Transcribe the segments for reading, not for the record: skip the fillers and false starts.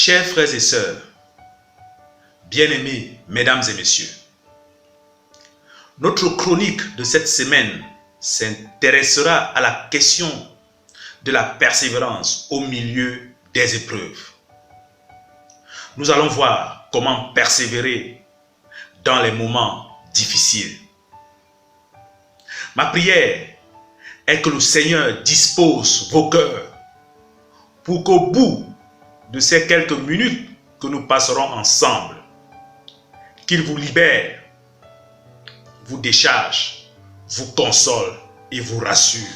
Chers frères et sœurs, bien-aimés, mesdames et messieurs, notre chronique de cette semaine s'intéressera à la question de la persévérance au milieu des épreuves. Nous allons voir comment persévérer dans les moments difficiles. Ma prière est que le Seigneur dispose vos cœurs pour qu'au bout de ces quelques minutes que nous passerons ensemble, qu'il vous libère, vous décharge, vous console et vous rassure.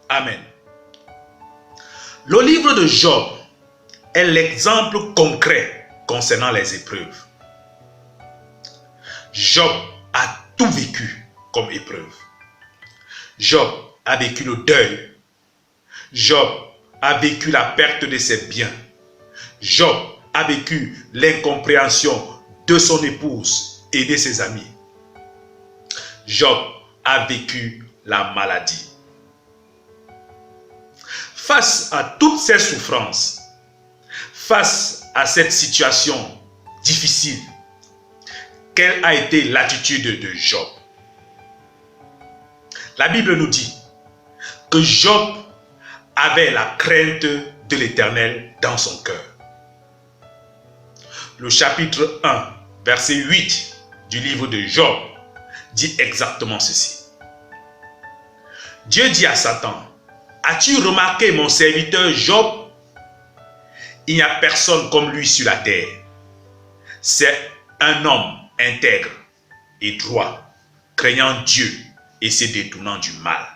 Amen. Le livre de Job est l'exemple concret concernant les épreuves. Job a tout vécu comme épreuve. Job a vécu le deuil. Job a vécu la perte de ses biens. Job a vécu l'incompréhension de son épouse et de ses amis. Job a vécu la maladie. Face à toutes ces souffrances, face à cette situation difficile, quelle a été l'attitude de Job? La Bible nous dit que Job avait la crainte de l'Éternel dans son cœur. Le chapitre 1, verset 8 du livre de Job dit exactement ceci. Dieu dit à Satan, « As-tu remarqué mon serviteur Job? Il n'y a personne comme lui sur la terre. C'est un homme intègre et droit, craignant Dieu et se détournant du mal. »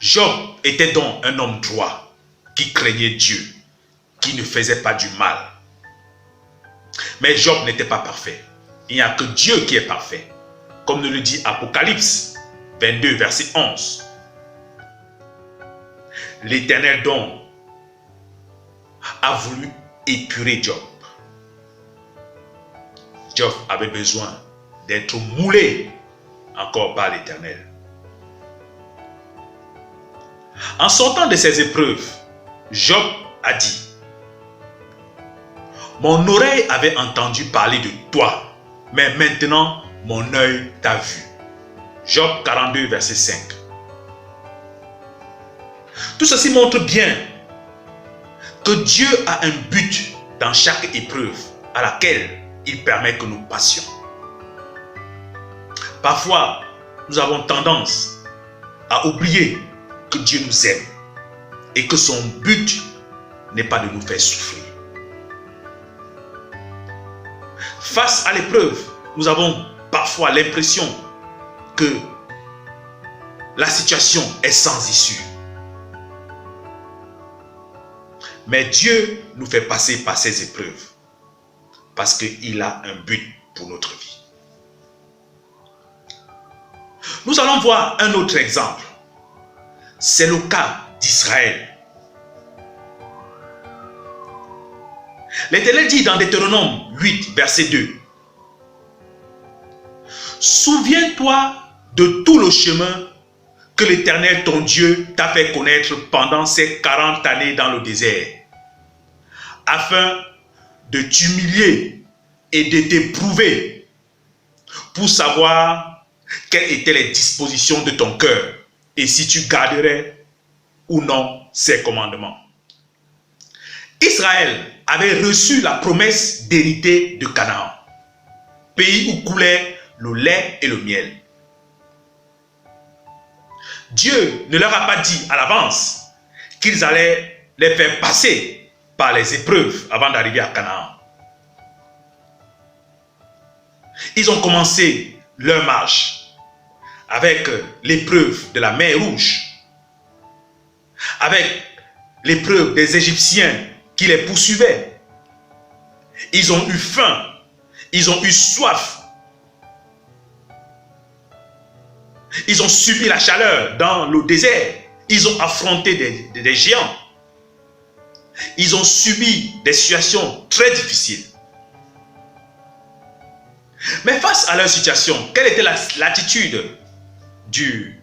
Job était donc un homme droit qui craignait Dieu, qui ne faisait pas du mal. Mais Job n'était pas parfait. Il n'y a que Dieu qui est parfait, comme nous le dit Apocalypse 22, verset 11. L'Éternel donc a voulu épurer Job. Job avait besoin d'être moulé encore par l'Éternel. En sortant de ces épreuves, Job a dit, « Mon oreille avait entendu parler de toi, mais maintenant mon œil t'a vu. » Job 42, verset 5. Tout ceci montre bien que Dieu a un but dans chaque épreuve à laquelle il permet que nous passions. Parfois, nous avons tendance à oublier que Dieu nous aime et que son but n'est pas de nous faire souffrir. Face à l'épreuve, nous avons parfois l'impression que la situation est sans issue. Mais Dieu nous fait passer par ces épreuves parce qu'il a un but pour notre vie. Nous allons voir un autre exemple. C'est le cas d'Israël. L'Éternel dit dans Deutéronome 8, verset 2. Souviens-toi de tout le chemin que l'Éternel ton Dieu t'a fait connaître pendant ces 40 années dans le désert, afin de t'humilier et de t'éprouver pour savoir quelles étaient les dispositions de ton cœur et si tu garderais ou non ses commandements. Israël avait reçu la promesse d'hériter de Canaan, pays où coulait le lait et le miel. Dieu ne leur a pas dit à l'avance qu'ils allaient les faire passer par les épreuves avant d'arriver à Canaan. Ils ont commencé leur marche avec l'épreuve de la mer Rouge, avec l'épreuve des Égyptiens qui les poursuivaient. Ils ont eu faim, ils ont eu soif. Ils ont subi la chaleur dans le désert. Ils ont affronté des géants. Ils ont subi des situations très difficiles. Mais face à leur situation, quelle était l'attitude du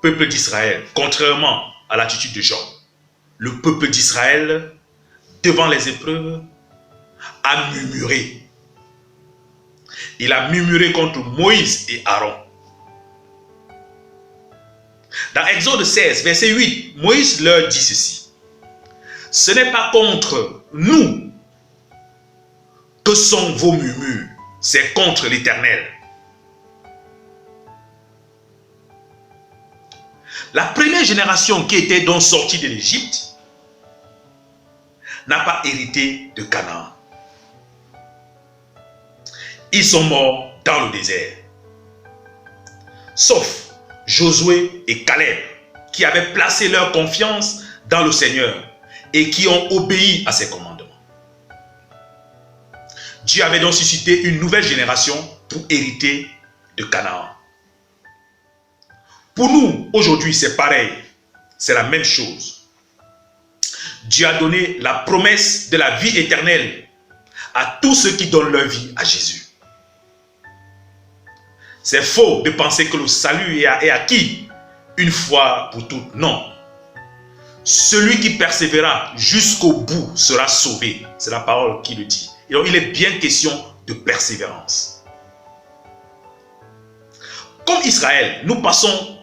peuple d'Israël, contrairement à l'attitude de Job? le peuple d'Israël, devant les épreuves, a murmuré. Il a murmuré contre Moïse et Aaron. Dans Exode 16, verset 8, Moïse leur dit ceci. Ce n'est pas contre nous que sont vos murmures, c'est contre l'Éternel. La première génération qui était donc sortie de l'Égypte n'a pas hérité de Canaan. Ils sont morts dans le désert. Sauf Josué et Caleb, qui avaient placé leur confiance dans le Seigneur et qui ont obéi à ses commandements. Dieu avait donc suscité une nouvelle génération pour hériter de Canaan. Pour nous, aujourd'hui, c'est pareil. C'est la même chose. Dieu a donné la promesse de la vie éternelle à tous ceux qui donnent leur vie à Jésus. C'est faux de penser que le salut est acquis une fois pour toutes. Non. Celui qui persévérera jusqu'au bout sera sauvé. C'est la parole qui le dit. Et donc, il est bien question de persévérance. Comme Israël, nous passons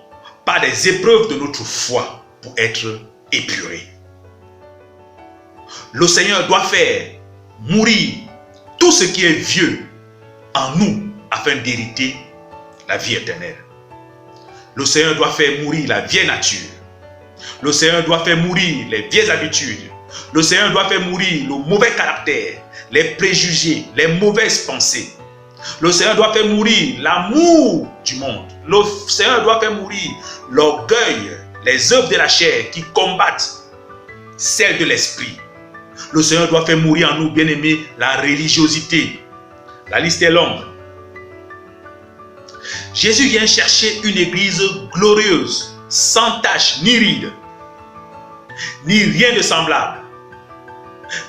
par des épreuves de notre foi pour être épurés. Le Seigneur doit faire mourir tout ce qui est vieux en nous afin d'hériter la vie éternelle. Le Seigneur doit faire mourir la vieille nature. Le Seigneur doit faire mourir les vieilles habitudes. Le Seigneur doit faire mourir le mauvais caractère, les préjugés, les mauvaises pensées. Le Seigneur doit faire mourir l'amour du monde. Le Seigneur doit faire mourir l'orgueil, les œuvres de la chair qui combattent celles de l'esprit. Le Seigneur doit faire mourir en nous, bien-aimés, la religiosité. La liste est longue. Jésus vient chercher une église glorieuse, sans tache ni ride, ni rien de semblable,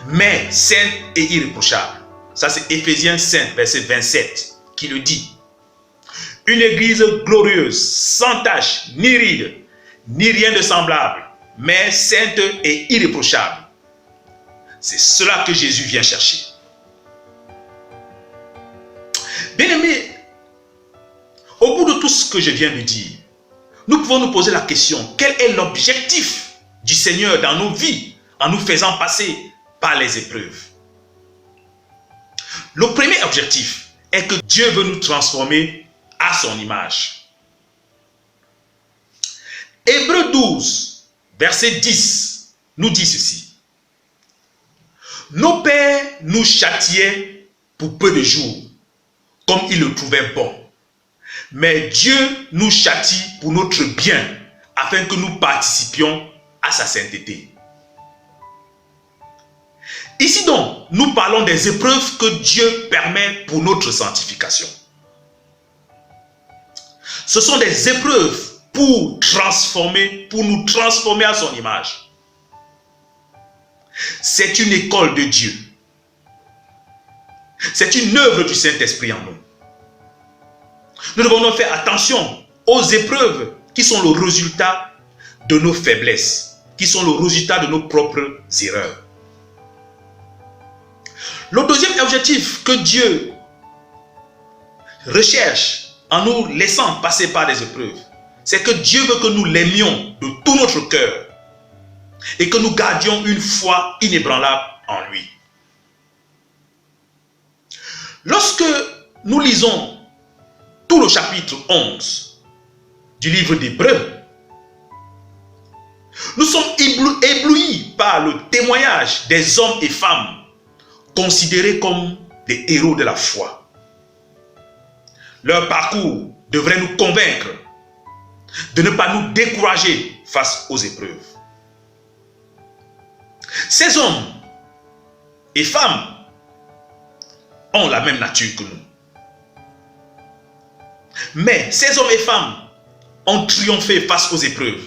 mais sainte et irréprochable. Ça, c'est Éphésiens 5, verset 27, qui le dit. Une église glorieuse, sans tache, ni ride, ni rien de semblable, mais sainte et irréprochable. C'est cela que Jésus vient chercher. Bien-aimés, au bout de tout ce que je viens de dire, nous pouvons nous poser la question, quel est l'objectif du Seigneur dans nos vies en nous faisant passer par les épreuves? Le premier objectif est que Dieu veut nous transformer à son image. Hébreux 12, verset 10, nous dit ceci. Nos pères nous châtiaient pour peu de jours, comme ils le trouvaient bon. Mais Dieu nous châtie pour notre bien, afin que nous participions à sa sainteté. Ici donc, nous parlons des épreuves que Dieu permet pour notre sanctification. Ce sont des épreuves pour nous transformer à son image. C'est une école de Dieu. C'est une œuvre du Saint-Esprit en nous. Nous devons donc faire attention aux épreuves qui sont le résultat de nos faiblesses, qui sont le résultat de nos propres erreurs. Le deuxième objectif que Dieu recherche en nous laissant passer par des épreuves, c'est que Dieu veut que nous l'aimions de tout notre cœur et que nous gardions une foi inébranlable en lui. Lorsque nous lisons tout le chapitre 11 du livre d'Hébreux, nous sommes éblouis par le témoignage des hommes et femmes considérés comme des héros de la foi. Leur parcours devrait nous convaincre de ne pas nous décourager face aux épreuves. Ces hommes et femmes ont la même nature que nous. Mais ces hommes et femmes ont triomphé face aux épreuves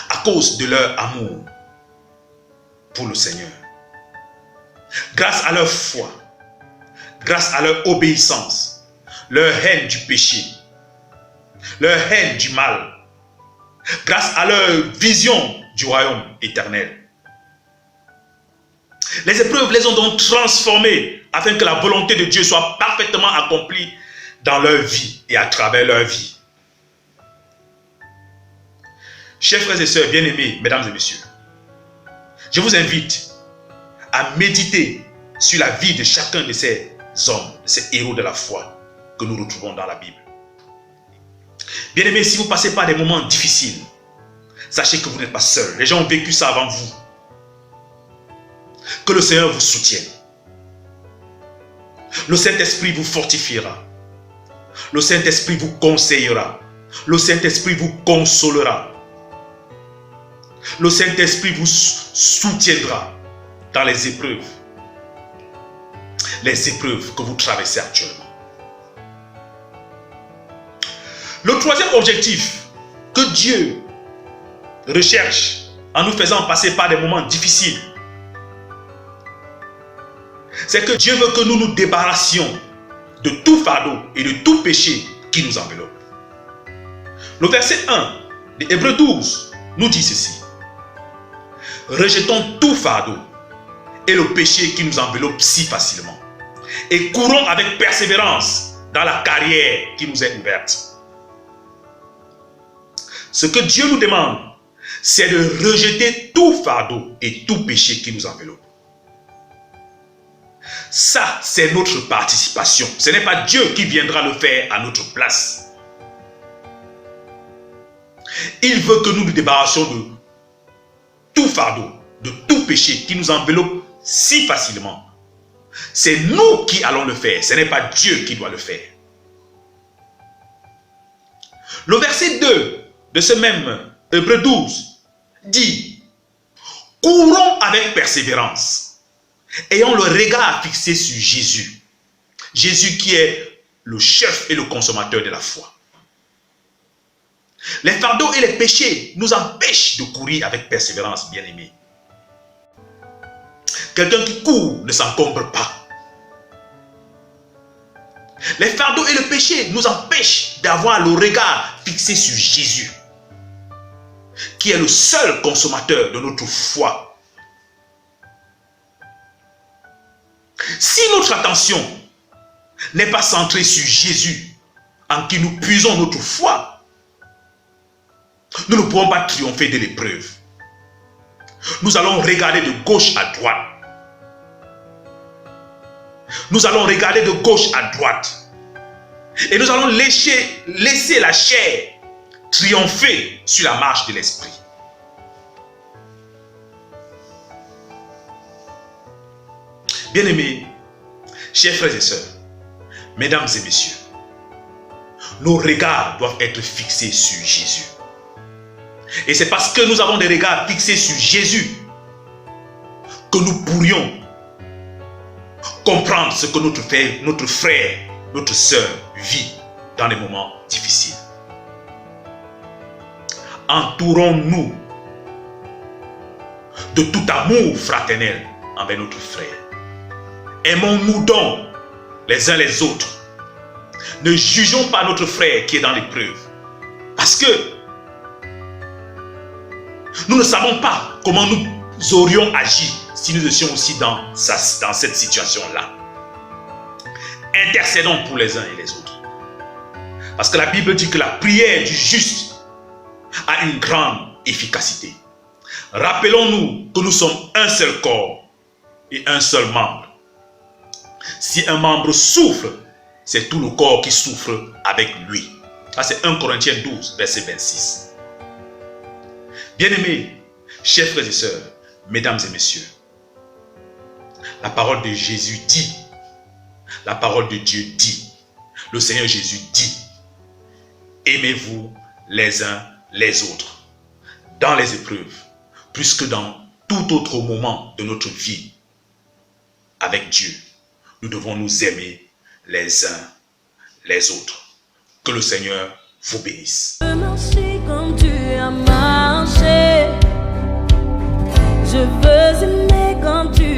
à cause de leur amour pour le Seigneur. Grâce à leur foi, grâce à leur obéissance, leur haine du péché, leur haine du mal, grâce à leur vision du royaume éternel. Les épreuves les ont donc transformés afin que la volonté de Dieu soit parfaitement accomplie dans leur vie et à travers leur vie. Chers frères et sœurs bien-aimés, mesdames et messieurs, je vous invite à méditer sur la vie de chacun de ces hommes, de ces héros de la foi que nous retrouvons dans la Bible. Bien-aimés, si vous passez par des moments difficiles, sachez que vous n'êtes pas seul. Les gens ont vécu ça avant vous. Que le Seigneur vous soutienne. Le Saint-Esprit vous fortifiera. Le Saint-Esprit vous conseillera. Le Saint-Esprit vous consolera. Le Saint-Esprit vous soutiendra dans les épreuves que vous traversez actuellement. Le troisième objectif que Dieu recherche en nous faisant passer par des moments difficiles, c'est que Dieu veut que nous nous débarrassions de tout fardeau et de tout péché qui nous enveloppe. Le verset 1 de Hébreux 12 nous dit ceci: rejetons tout fardeau et le péché qui nous enveloppe si facilement et courons avec persévérance dans la carrière qui nous est ouverte. Ce que Dieu nous demande, c'est de rejeter tout fardeau et tout péché qui nous enveloppe. Ça, c'est notre participation. Ce n'est pas Dieu qui viendra le faire à notre place. Il veut que nous nous débarrassions de tout fardeau, de tout péché qui nous enveloppe si facilement. C'est nous qui allons le faire. Ce n'est pas Dieu qui doit le faire. Le verset 2 de ce même Hébreux 12 dit: courons avec persévérance, ayant le regard fixé sur Jésus. Jésus qui est le chef et le consommateur de la foi. Les fardeaux et les péchés nous empêchent de courir avec persévérance, bien-aimés. Quelqu'un qui court ne s'encombre pas. Les fardeaux et le péché nous empêchent d'avoir le regard fixé sur Jésus, qui est le seul consommateur de notre foi. Si notre attention n'est pas centrée sur Jésus, en qui nous puisons notre foi, nous ne pourrons pas triompher de l'épreuve. Nous allons regarder de gauche à droite. Nous allons regarder de gauche à droite. Et nous allons laisser la chair triompher sur la marche de l'esprit. Bien-aimés, chers frères et sœurs, mesdames et messieurs, nos regards doivent être fixés sur Jésus. Et c'est parce que nous avons des regards fixés sur Jésus que nous pourrions comprendre ce que notre frère, notre sœur vit dans les moments difficiles. Entourons-nous de tout amour fraternel envers notre frère. Aimons-nous donc les uns les autres. Ne jugeons pas notre frère qui est dans l'épreuve. Parce que nous ne savons pas comment nous aurions agi si nous étions aussi dans cette situation-là. Intercédons pour les uns et les autres. Parce que la Bible dit que la prière du juste a une grande efficacité. Rappelons-nous que nous sommes un seul corps et un seul membre. Si un membre souffre, c'est tout le corps qui souffre avec lui. Ça, c'est 1 Corinthiens 12, verset 26. Bien-aimés, chers frères et sœurs, mesdames et messieurs, la parole de Jésus dit, la parole de Dieu dit, le Seigneur Jésus dit, aimez-vous les uns les autres dans les épreuves, plus que dans tout autre moment de notre vie. Avec Dieu, nous devons nous aimer les uns les autres. Que le Seigneur vous bénisse. Marcher comme tu as marché. Je veux aimer comme tu